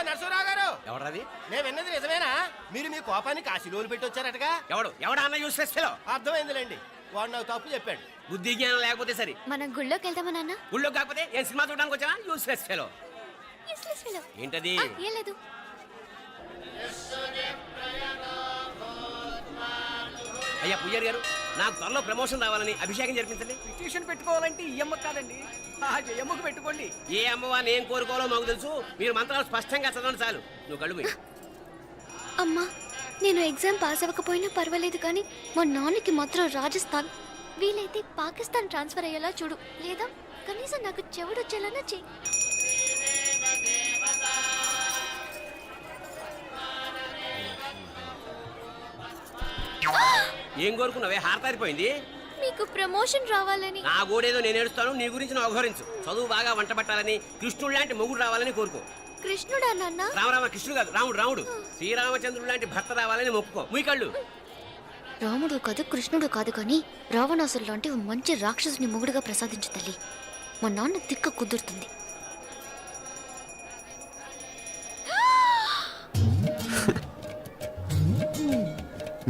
నరసరావు గారు, ఎవరది? నేను విన్నది నిజమేనా? మీరు మీ కోపాన్ని కాశీలోలు పెట్టి వచ్చారటగా? ఎవడా అన్న యూస్లెస్ ఫెలో? అర్థమైందిలేండి, వాడు నాకు తప్పు చెప్పాడు. బుద్ధి జ్ఞానం లేకపోతే సరే. మనం గుళ్ళోకి వెళ్దామా నాన్న? ఊళ్ళో కాకపోతే ఏం సినిమా చూడడానికి వచ్చావా? Useless fellow. ఏంటది? ఏం లేదు. అయ్యా పుయ్యర్ గారు, నాకు త్వరలో ప్రమోషన్ రావాలని అభిషేకం జరిపించండి. పిటిషన్ పెట్టుకోవాలంటే ఈ అమ్మ కాదండి, ఆ జయమ్మకు పెట్టుకోండి. ఏ అమ్మవారిని ఏం కోరుకోవాలో మాకు తెలుసు. మీరు మంత్రాలు స్పష్టంగా చదవండి చాలు. నువ్వు కళ్ళు మూయి. అమ్మా, నేను ఎగ్జామ్ పాస్ అవ్వకపోయినా పర్వాలేదు, కానీ మా నాన్నకి మాత్రం రాజస్థాన్, వీలైతే పాకిస్తాన్ ట్రాన్స్ఫర్ అయ్యేలా చూడు, లేదా కనీసం నాకు చెవుడొచ్చేలానా చెయ్యి. ఏం కోరుకున్నావే? హారతారిపోయింది. మీకు ప్రమోషన్ రావాలని. నా గోడేదో నేను ఏడుస్తాను, నీ గురించి నువ్వు అవహరించు. చదువు బాగా వంట పట్టాలని, కృష్ణుడు లాంటి మొగుడు రావాలని కోరుకో. కృష్ణుడా నాన్న? రామరామ కృష్ణుడు కాదు, రాముడు. శ్రీరామచంద్రుడు లాంటి భర్త రావాలని మొక్కుకో. మీ కళ్ళు. రాముడు కాదు, కృష్ణుడు కాదు, కానీ రావణాసురు లాంటి ఓ మంచి రాక్షసుని మొగుడుగా ప్రసాదించు తల్లి. మా నాన్న తిక్క కుదురుతుంది.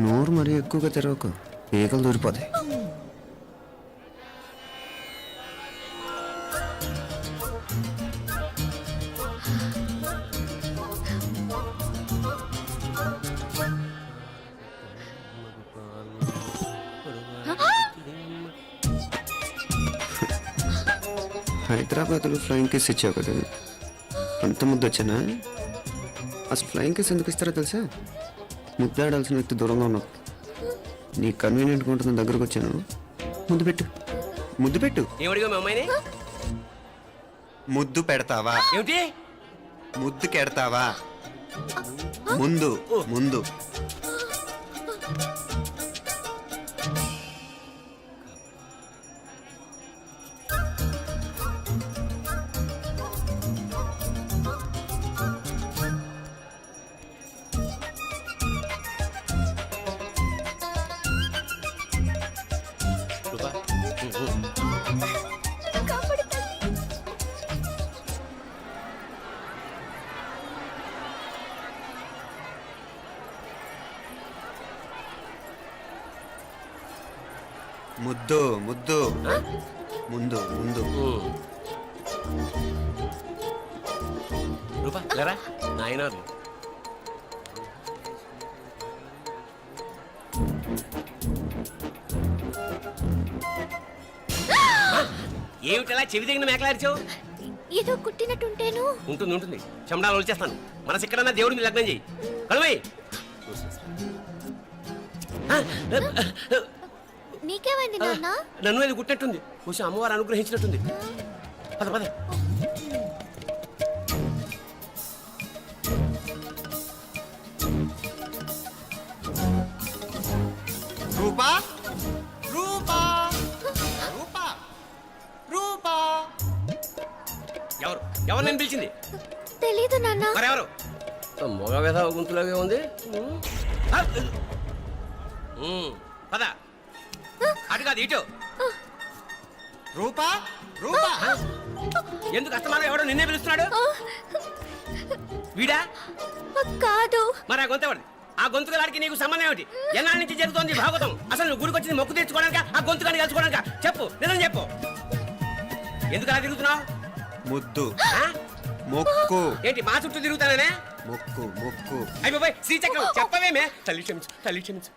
నోరు మరీ ఎక్కువగా తెరవకు, ఈగలు దూరిపోతాయి. హైదరాబాద్లో ఫ్లయింగ్ కేస్ ఇచ్చావు కదా, అంత ముద్దు వచ్చానా? అసలు ఫ్లయింగ్ కేస్ ఎందుకు ఇస్తారో తెలుసా? ముద్దాడాల్సిన వ్యక్తి దూరంగా ఉన్నావు. నీ కన్వీనియంట్గా ఉంటుంది, దగ్గరకు వచ్చాను. ముద్దు పెట్టు. ఏమడిగా మీ అమ్మాయిని? ముద్దు పెడతావా? ఏమిటి? ముద్దు కెడతావా? ముందు ముందు. ముద్దు ముద్దు ముందు ముందు. రూపా లేరా నాయనారు. ఏమిటలా చెవి దగ్గర మేకలారిచావు? ఏదో కుట్టినట్టుంటేను. ఉంటుంది. చెమడాలు వచ్చేస్తాను. మనసు ఎక్కడన్నా దేవుడి మీద లగ్నం చేయి. కలవై. నీకేమైంది నాన్న? నన్ను అది కుట్టినట్టుంది. కొంచెం అమ్మవారు అనుగ్రహించినట్టుంది. పద పద. రూపా రూపా రూపా రూపా. ఎవరు నేను పిలిచింది? తెలీదు నాన్న. మరెవరు? మొగ వ్యధ గుంతులాగే ఉంది. పద. అటు కాదు ఇటు. రూపా రూపా. ఎందుకు అస్తమానం ఎవడో నిన్నే పిలుస్తున్నాడు? వీడా కాదు. మరి ఆ గొంతు ఆ గొంతుగాడికి నీకు సంబంధం ఏమిటి? ఎన్నాళ్ళ నుంచి జరుగుతోంది భాగవతం? అసలు నువ్వు గుడికి వచ్చింది మొక్కు తీర్చుకోవడానికి, ఆ గొంతుగాని కలుసుకోవడానిక? చెప్పు, నిజం చెప్పు. ఎందుకు అలా తిరుగుతున్నావు? ముద్దు మొక్కు. ఏంటి మా చుట్టూ తిరుగుతానే? మొక్కు మొక్కు. అయిపోయి శ్రీచక్రం చెప్పవేమే? తల్లి క్షమించు.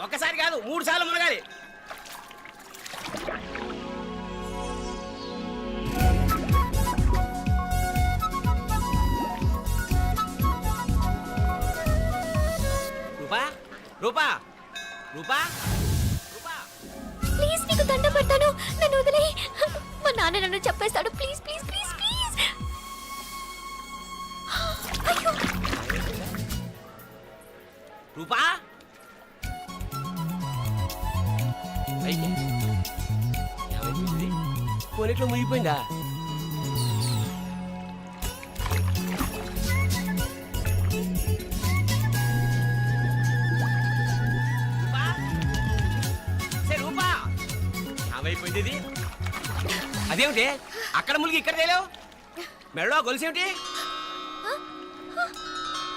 ఒక్కసారి కాదు 3 సార్లు మునగాలి. రూపా రూపా రూపా రూపా, ప్లీజ్ నీకు దండం పెడతాను, నన్ను వదిలే. మా నాన్న నన్ను చెప్పేస్తాడు. Please please please please. Rupa కొనిట్లో మునిగిపోయిందా? రూపా ఏమైపోయింది ఇది? అదేమిటి అక్కడ మునిగి ఇక్కడ తేలేవు? మెడలో గొలుసేమిటి?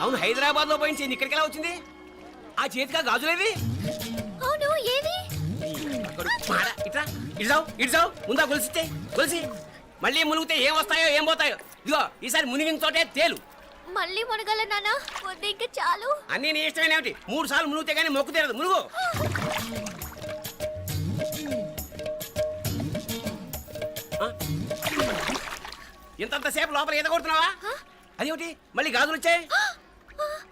అవును, హైదరాబాద్ లో పోయించి ఇక్కడికి ఎలా వచ్చింది? ఆ చేతిగా గాజులేవి? అవును ఏవి? ఇట్రా ఇడ్సావు ముందా గొలిసితే గొలిసి మళ్ళీ మునిగితే ఏం వస్తాయో ఏం పోతాయో. ఇదిగో ఈసారి మునిగిన తోటే తేలు. మళ్ళీ మునగల నాన్న, వద్దు ఇంకా చాలు. అన్నీ నీ ఇష్టమైన ఏమిటి? 3 సార్లు మునిగితే కానీ మొక్కు తీరదు. మునుగు. ఇంతంతసేపు లోపల ఈత కొడుతున్నావా? అదేమిటి మళ్ళీ గాజులు వచ్చాయి?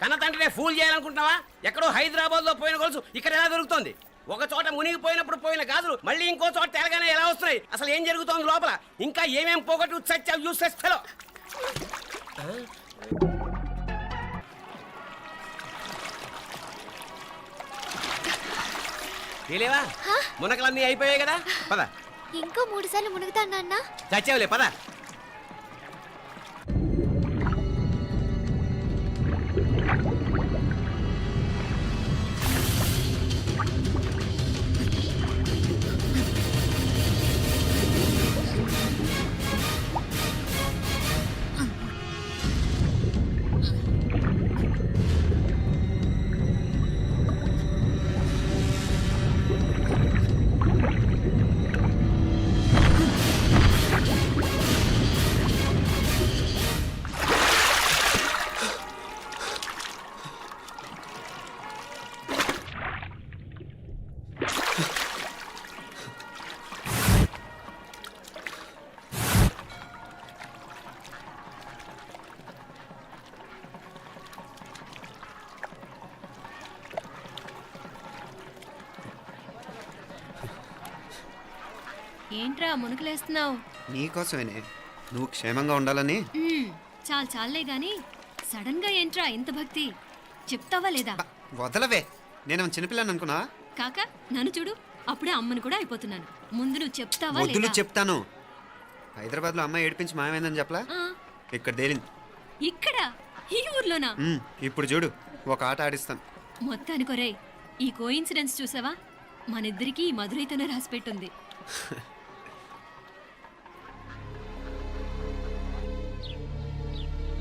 కన్న తండ్రినే ఫూల్ చేయాలనుకుంటున్నావా? ఎక్కడో హైదరాబాద్ లో పోయిన గొలుసు ఇక్కడ ఎలా దొరుకుతోంది? ఒక చోట మునిగిపోయినప్పుడు పోయిన గాజులు మళ్ళీ ఇంకో చోట తేలగానే ఎలా వస్తున్నాయి? అసలు ఏం జరుగుతోంది లోపల? ఇంకా ఏమేం పోగొట్టు చచ్చావు యూస్లెస్ ఫెలో. తెలియవా? మునకలన్నీ అయిపోయాయి కదా, పద. ఇంకో 3 సార్లు మునుగుతాను నాన్న. చచ్చావులే, పద. ఏంట్రా మునుకులేస్తున్నావు? నీకోసమేనే, నువ్వు క్షేమంగా ఉండాలని. చాలే గాని సడన్ గా ఏంట్రా ఇంత భక్తి? చెప్తావా లేదా? వదలవే, నేను చిన్నపిల్లని అనుకున్నా. కాక నన్ను చూడు, అప్పుడే అమ్మని కూడా అయిపోతున్నాను. ముందు నువ్వు చెప్తావా వద్దులు లేదా? చెప్తాను. హైదరాబాద్ లో అమ్మాయి ఏడిపించి మాయమైందని చెప్పలా, ఆ, ఇక్కడ తేలింది. ఇక్కడ ఈ ఊర్లోనా? ఇప్పుడు చూడు, ఒక ఆట ఆడిస్తాను. మొత్తానికి ఒరేయ్, ఈ కోయిన్సిడెన్స్ చూసావా? మనిద్దరికి ఈ మధురైతోనే రాసిపెట్టుంది.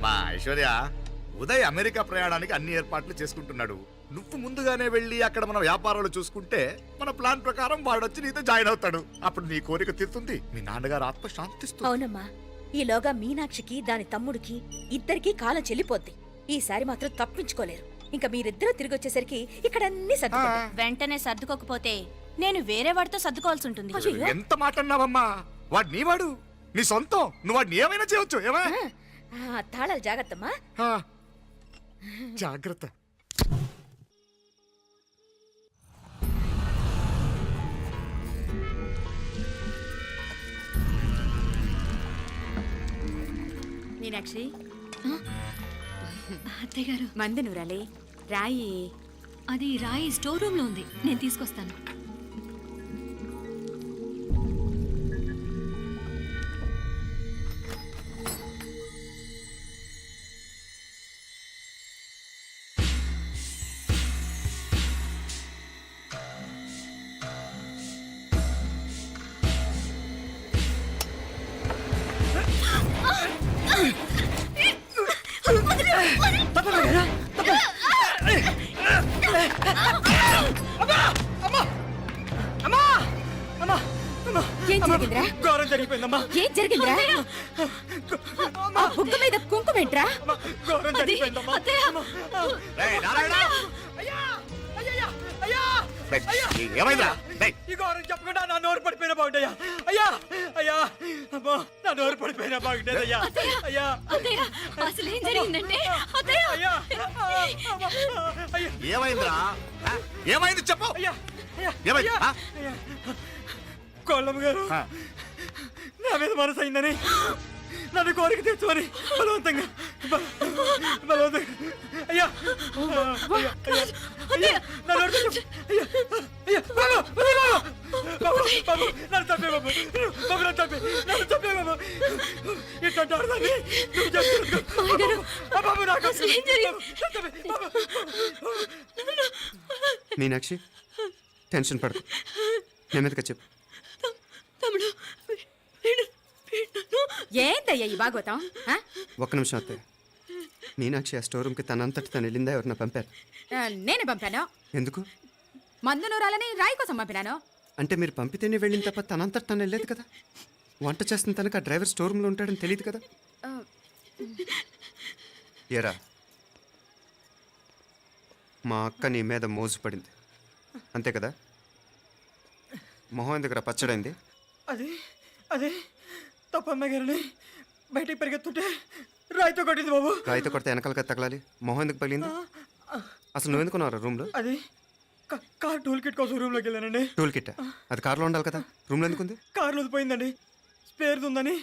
మా ఐశ్వర్య, ఉదయ్ అమెరికా ప్రయాణానికి అన్ని ఏర్పాట్లు చేసుకుంటున్నాడు. నువ్వు ముందుగానే వెళ్ళి అక్కడ మన వ్యాపారాలు చూసుకుంటే మన ప్లాన్ ప్రకారం వాడొచ్చి నీతో జాయిన్ అవుతాడు. అప్పుడు నీ కోరిక తీరుతుంది, మీ నాన్నగారు ఆత్మ శాంతిస్తుంది. అవునమ్మా, ఈలోగా మీనాక్షికి దాని తమ్ముడికి ఇద్దరికీ కాలం చెల్లిపోద్ది. ఈసారి మాత్రం తప్పించుకోలేరు. ఇంకా మీరిద్దరూ తిరిగి వచ్చేసరికి ఇక్కడ అన్ని వెంటనే సర్దుకోకపోతే నేను వేరే వాడితో సర్దుకోవాల్సి ఉంటుంది. ఎంత మాట అన్నావమ్మా? వాడు నీ వాడు, నీ సొంతం. నువ్వు వాడిని ఏమైనా చేయొచ్చు. ఏమా తాళాలు జాగ్రత్తమ్మా. జాగ్రత్త. మీనాక్షి, అత్తయ్య గారు, మందు నూరాలి. రాయి అది రాయి స్టోర్ రూమ్ లో ఉంది, నేను తీసుకొస్తాను. ఏం జరిగిందిరా? ఘోరం జరిగిపోయిందమ్మా. ఏం జరిగిందిరా? ఆ బుగ్గ మీద కుంకుమేంట్రా? ఘోరం జరిగిపోయిందమ్మా. రేయ్, నారాయణ! అయ్యా! అయ్యయ్యా! అయ్యా! రేయ్, ఏమైందిరా? రేయ్, ఈ ఘోరం చెప్పకుండా నా నోరు పడిపోయినా బాగుంటాయా? అయ్యా! అయ్యా! అమ్మో, నా నోరు పడిపోయినా బాగుండేది. అయ్యా! అయ్యా! అత్తయ్య, అసలు ఏం జరిగిందంటే అత్తయ్య, అయ్యా! అయ్యా! ఏమైందిరా? ఏమైంది చెప్పు. అయ్యా! అయ్యా! ఏమైంది? అయ్యా! అయ్యా! కోళ్ళమ్మ గారు నా మీద మనసు అయిందని నన్ను కోరిక తెచ్చుకొని బలవంతంగా అయ్యా! అయ్యా! అయ్యా! నా నోరు తెచ్చు. అయ్యా! అయ్యా! బాబు! బాబు! బాబు! నన్ను చంపే బాబు! బాబు, నన్ను చంపే! నన్ను చంపే బాబు! ఇట్లాంటి ఆడదాన్ని నువ్వు చెప్తున్నావు. బాబు, నాకు అసలు ఏం జరిగింది? మీనాక్షి, టెన్షన్ పడకు, నెమ్మదిగా చెప్పు. తమ్ముడు, వీడు నన్ను ఏందయ్యా ఈ బాగోతాం ఆ? ఒక్క నిమిషం అత్తయ్య. మీనాక్షి ఆ స్టోర్ రూమ్కి తనంతటి తను వెళ్ళిందా ఎవరన్నా పంపారు? నేనే పంపాను. ఎందుకు? మందు నూరాలని రాయి కోసం పంపినాను. అంటే మీరు పంపితేనే వెళ్ళిన తప్ప తనంతటి తను వెళ్ళలేదు కదా. వంట చేస్తున్న తనకు ఆ డ్రైవర్ స్టోర్ రూమ్లో ఉంటాడని తెలియదు కదా. ఆ, ఏరా, మా అక్క నీ మీద మోజు పడింది అంతే కదా. మొహం ఎందుకురా పచ్చడైంది? అది తప్పమ్మాయి గారిని బయటికి పరిగెత్తుంటే రాయితో కొట్టింది బాబు. రాయితో కొడితే వెనకాలగా తగలాలి. మొహం ఎందుకు పగిలింది? అసలు నువ్వు ఎందుకున్నారా రూమ్లో? అది కార్ టూల్ కిట్ కోసం రూమ్లోకి వెళ్ళానండి. టూల్ కిట్ అది కార్లో ఉండాలి కదా. రూమ్లో ఎందుకుంది? కార్లో పోయిందండి. స్పేర్ ఉందని.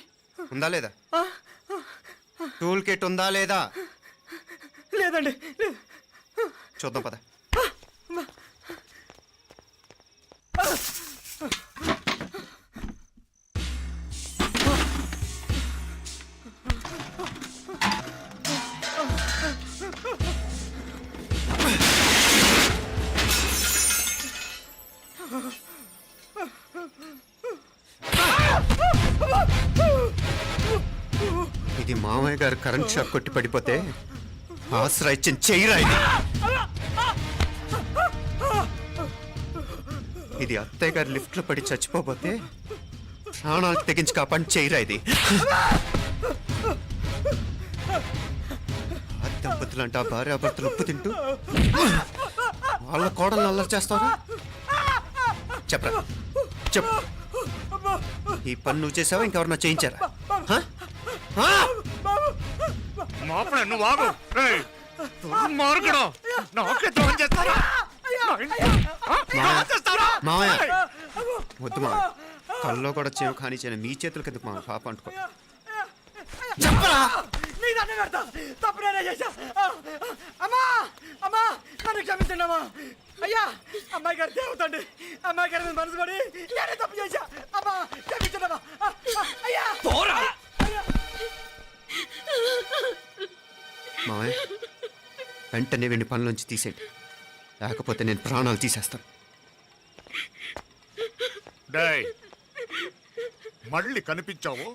ఉందా లేదా? టూల్ కిట్ ఉందా లేదా? లేదండి. చూద్దాం పద. ఇది మామయ్య గారు కరెంట్ షాక్ కొట్టి పడిపోతే ఆసరా ఇచ్చిన చెయ్యిరా ఇది. ఇది అత్తయ్య గారు లిఫ్ట్లో పడి చచ్చిపోతే ప్రాణాలకు తెగించి కాపాడి చెయ్యిరా ఇది. ఆ దంపతులంట భార్యాభర్తలు ఉప్పు తింటూ వాళ్ళ కోడలు అల్లరి చేస్తారా? చెప్పరా చెప్పు. ఈ పని నువ్వు చేసావా ఇంకెవరన్నా చేయించారా? హ? హ? మాపడే నువ్వు ఆగు. రేయ్, దుర్మార్గుడు. నాకే ద్రోహం చేస్తారా? మావయ్య వద్దు మావయ్య. కల్లో కూడా చేవు కానీ చేయను మీ చేతుల కిందకు మా పాప అంటుకో. చెప్పరా? నీ దండ పెడతా. తప్పు నేనే చేశా. అమ్మా అమ్మా నన్ను క్షమించండి అమ్మా. అయ్యా అమ్మాయి గారు దేవతండి. అమ్మాయి గారి మీద మనసు పడి నేనే తప్పు చేశా. అమ్మా క్షమించండి అమ్మా. అయ్యా మావయ్య వెంటనే వెండి పనులోంచి తీసేయండి, లేకపోతే నేను ప్రాణాలు తీసేస్తాను. డేయ్, మళ్ళీ కనిపించావు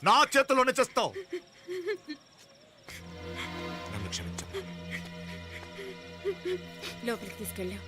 నా చేతిలోనే చేస్తావు. నన్ను క్షమించు. లోపలికి తీసుకెళ్ళాం.